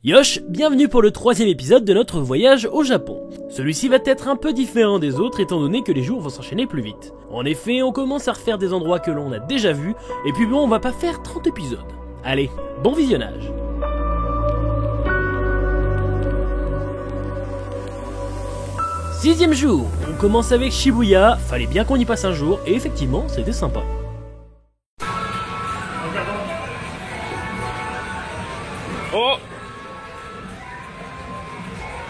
Yosh, bienvenue pour le 3e épisode de notre voyage au Japon. Celui-ci va être un peu différent des autres étant donné que les jours vont s'enchaîner plus vite. En effet, on commence à refaire des endroits que l'on a déjà vus, et puis bon, on va pas faire 30 épisodes. Allez, bon visionnage. Sixième jour, on commence avec Shibuya, fallait bien qu'on y passe un jour, et effectivement, c'était sympa. Oh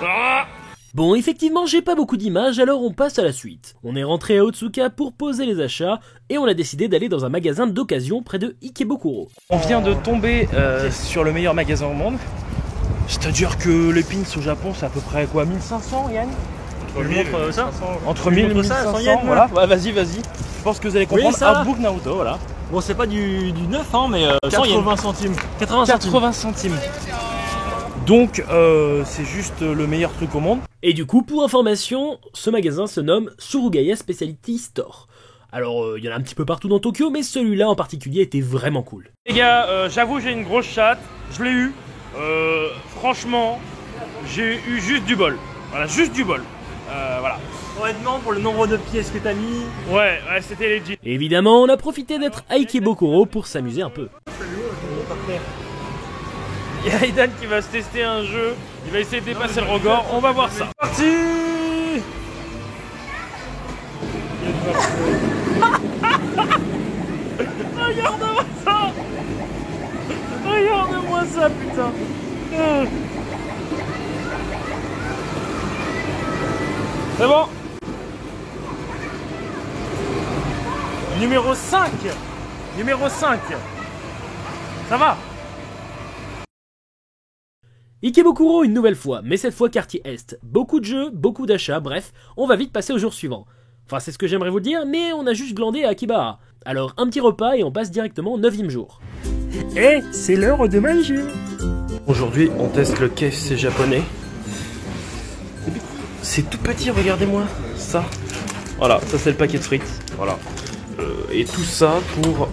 ah. Bon, effectivement, j'ai pas beaucoup d'images, alors on passe à la suite. On est rentré à Otsuka pour poser les achats, et on a décidé d'aller dans un magasin d'occasion près de Ikebukuro. On vient de tomber sur le meilleur magasin au monde. C'est-à-dire que les pins au Japon, c'est à peu près quoi, 1500 Yann? Entre 1000 et 1500, voilà. Ouais, vas-y. Je pense que vous allez comprendre. Oui, un book Naruto, voilà. Bon, c'est pas du 9, hein, mais 80 centimes. 80 centimes. Donc, c'est juste le meilleur truc au monde. Et du coup, pour information, ce magasin se nomme Surugaya Specialty Store. Alors, il y en a un petit peu partout dans Tokyo, mais celui-là en particulier était vraiment cool. Les gars, j'avoue, j'ai une grosse chatte. Je l'ai eu. Franchement, j'ai eu juste du bol. Voilà, juste du bol. Voilà. Honnêtement, pour le nombre de pièces que t'as mis... Ouais, c'était legit. Évidemment, on a profité d'être à Ikebukuro pour s'amuser un peu. Il y a Aidan qui va se tester un jeu. Il va essayer de dépasser le record. On va voir ça. Parti. Regarde-moi ça. Regarde-moi ça, putain. C'est bon. Numéro 5. Numéro 5. Ça va. Ikebukuro une nouvelle fois, mais cette fois quartier Est. Beaucoup de jeux, beaucoup d'achats, bref, on va vite passer au jour suivant. Enfin, c'est ce que j'aimerais vous dire, mais on a juste glandé à Akibara. Alors, un petit repas et on passe directement au 9e jour. Eh, c'est l'heure de manger. Aujourd'hui, on teste le KFC japonais. C'est tout petit, regardez-moi ça. Voilà, ça c'est le paquet de frites. Voilà. Et tout ça pour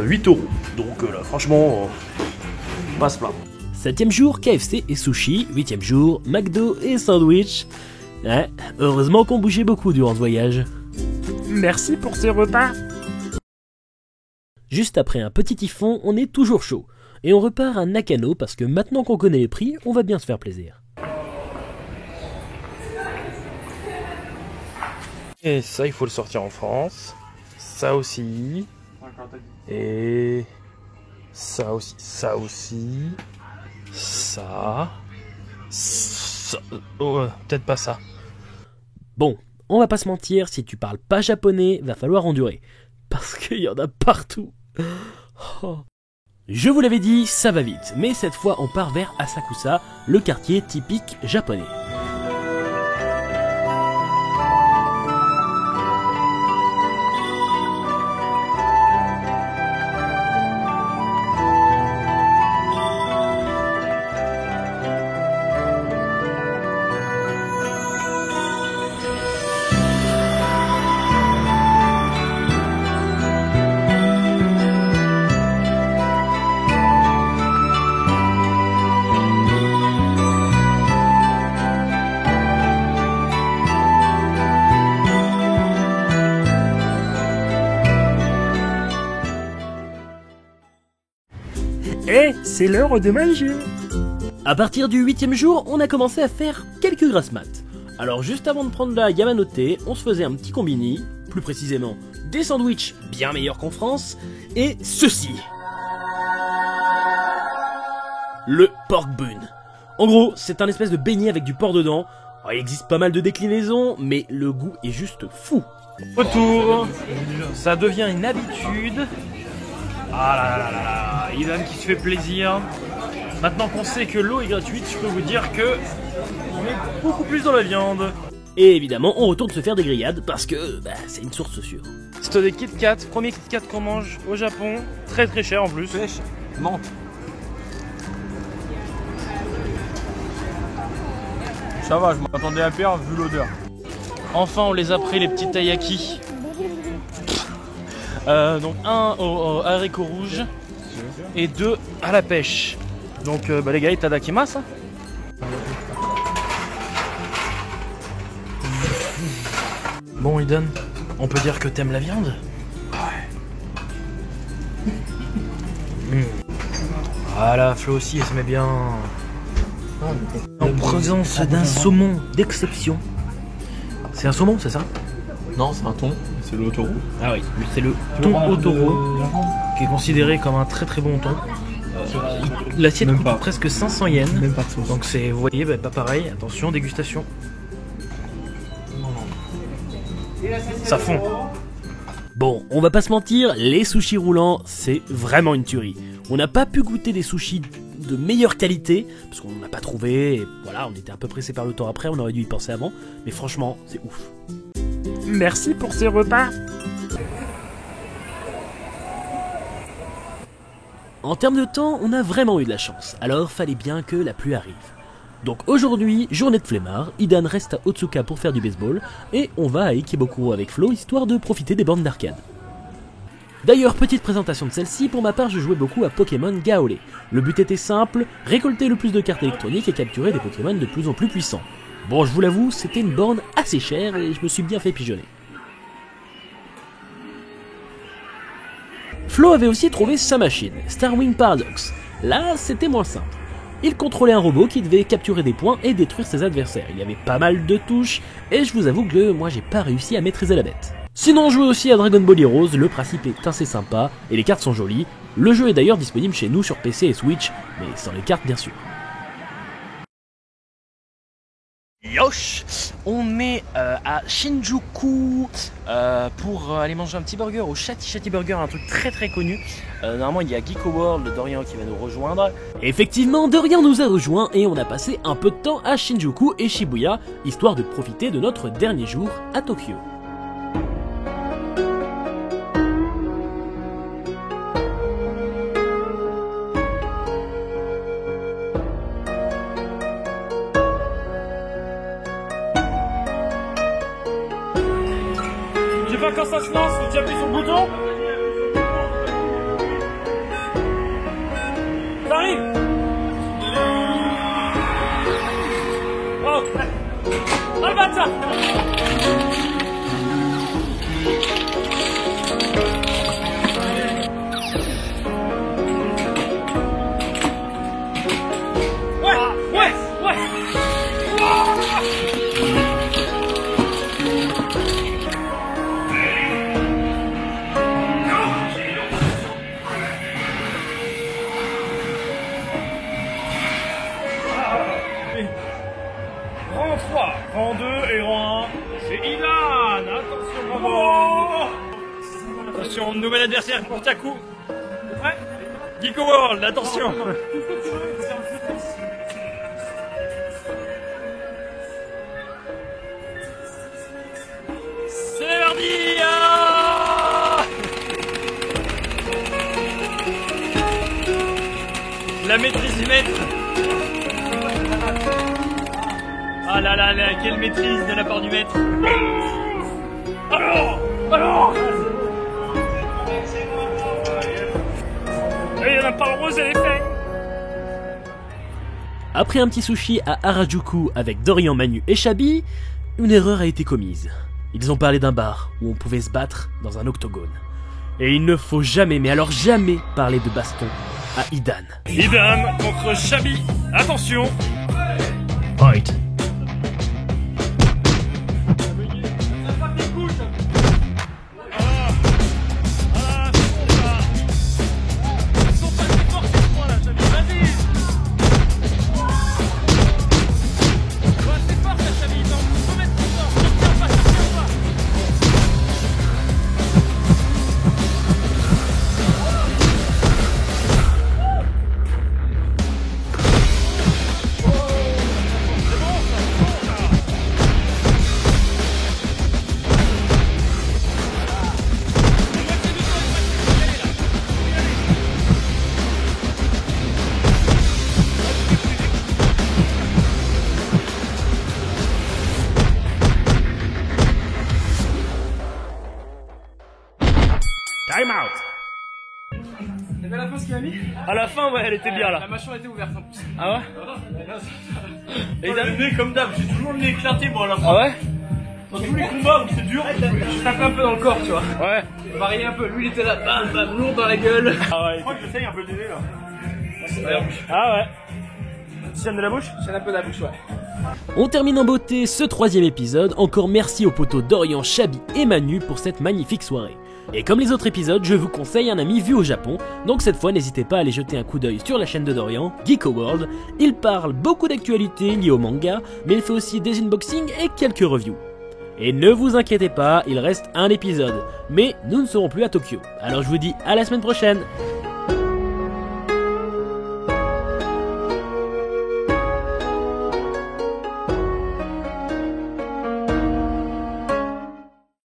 8 €. Donc là, franchement, pas se plaindre. 7e jour, KFC et sushi. 8e jour, McDo et sandwich. Ouais, heureusement qu'on bougeait beaucoup durant ce voyage. Merci pour ces repas. Juste après un petit typhon, on est toujours chaud. Et on repart à Nakano parce que maintenant qu'on connaît les prix, on va bien se faire plaisir. Et ça, il faut le sortir en France. Ça aussi. Et ça aussi. Ça aussi. Ça. Oh, peut-être pas ça. Bon, on va pas se mentir, si tu parles pas japonais, va falloir endurer. Parce qu'il y en a partout. Oh. Je vous l'avais dit, ça va vite. Mais cette fois, on part vers Asakusa, le quartier typique japonais. Eh, c'est l'heure de manger. À partir du 8e jour, on a commencé à faire quelques grasses maths. Alors juste avant de prendre la Yamanote, on se faisait un petit combini, plus précisément des sandwichs bien meilleurs qu'en France, et ceci. Le pork bun. En gros, c'est un espèce de beignet avec du porc dedans. Alors, il existe pas mal de déclinaisons, mais le goût est juste fou. Retour. Ça devient une habitude. Ah là là, Ivan qui se fait plaisir. Maintenant qu'on sait que l'eau est gratuite, je peux vous dire que on est beaucoup plus dans la viande. Et évidemment, on retourne se faire des grillades parce que c'est une source sûre. C'est des Kit Kat, premier Kit Kat qu'on mange au Japon, très très cher en plus. Pêche, menthe. Ça va, je m'attendais à perdre vu l'odeur. Enfin, on les a pris les petits taiyaki. Donc un au haricot rouge et deux à la pêche. Donc les gars, itadakimasu. Bon Eden, on peut dire que t'aimes la viande? Ouais. Voilà, Flo aussi, elle se met bien. En présence d'un saumon d'exception. C'est un saumon, c'est ça? Non, c'est un thon, c'est le taureau. Ah oui, c'est le thon au taureau, qui est considéré comme un très très bon thon. L'assiette coûte presque 500 yens. Même pas de sauce. Donc c'est, vous voyez, bah, pas pareil. Attention, dégustation. Ça fond. Bon, on va pas se mentir, les sushis roulants, c'est vraiment une tuerie. On n'a pas pu goûter des sushis de meilleure qualité, parce qu'on n'a pas trouvé, et voilà, on était un peu pressé par le temps après, on aurait dû y penser avant, mais franchement, c'est ouf. Merci pour ce repas. En termes de temps, on a vraiment eu de la chance, alors fallait bien que la pluie arrive. Donc aujourd'hui, journée de flemmard, Idan reste à Otsuka pour faire du baseball, et on va à Ikebukuro avec Flo, histoire de profiter des bandes d'arcade. D'ailleurs, petite présentation de celle-ci, pour ma part je jouais beaucoup à Pokémon Gaolé. Le but était simple, récolter le plus de cartes électroniques et capturer des Pokémon de plus en plus puissants. Bon, je vous l'avoue, c'était une borne assez chère et je me suis bien fait pigeonner. Flo avait aussi trouvé sa machine, Starwing Paradox. Là, c'était moins simple. Il contrôlait un robot qui devait capturer des points et détruire ses adversaires. Il y avait pas mal de touches, et je vous avoue que moi j'ai pas réussi à maîtriser la bête. Sinon on jouait aussi à Dragon Ball Heroes, le principe est assez sympa, et les cartes sont jolies. Le jeu est d'ailleurs disponible chez nous sur PC et Switch, mais sans les cartes bien sûr. Yosh, on est à Shinjuku pour aller manger un petit burger au Chatty Burger, un truc très très connu. Normalement il y a Geeko World, Dorian qui va nous rejoindre. Effectivement, Dorian nous a rejoints et on a passé un peu de temps à Shinjuku et Shibuya, histoire de profiter de notre dernier jour à Tokyo. Je sais pas quand ça se lance, tu appuies sur le bouton. Ça arrive. Oh, le bâtard. Ouais. Rang 3, rang 2 et rang 1, c'est Ilan. Attention, bravo. Attention, nouvel adversaire pour Taku. Ouais. Geeko World, attention. C'est parti. La maîtrise du maître. Ah là là là, quelle maîtrise de la part du maître. Alors il y en a pas le rose et les feuilles. Après un petit sushi à Harajuku avec Dorian, Manu et Chabi, une erreur a été commise. Ils ont parlé d'un bar où on pouvait se battre dans un octogone. Et il ne faut jamais, mais alors jamais, parler de baston à Idan. Idan contre Chabi, attention. Fight. Time out. qu'il a mis? À la fin, ouais, elle était bien là. La mâchoire était ouverte en plus. Ah ouais? Et il a le nez comme d'hab, j'ai toujours le nez éclaté moi à la fin. Ah ouais? Dans tous les combats où c'est dur, je tape un peu dans le corps, tu vois. Ouais. Varier un peu, lui il était là, bam bam, lourd dans la gueule. Ah ouais. Je crois que j'essaye un peu d'aider là. Ah ouais. Tienne de la bouche? J'ai un peu la bouche, ouais. On termine en beauté ce 3e épisode, encore merci aux poteaux Dorian, Chabi et Manu pour cette magnifique soirée. Et comme les autres épisodes, je vous conseille un ami vu au Japon, donc cette fois n'hésitez pas à aller jeter un coup d'œil sur la chaîne de Dorian, Geeko World. Il parle beaucoup d'actualités liées au manga, mais il fait aussi des unboxings et quelques reviews. Et ne vous inquiétez pas, il reste un épisode, mais nous ne serons plus à Tokyo. Alors je vous dis à la semaine prochaine.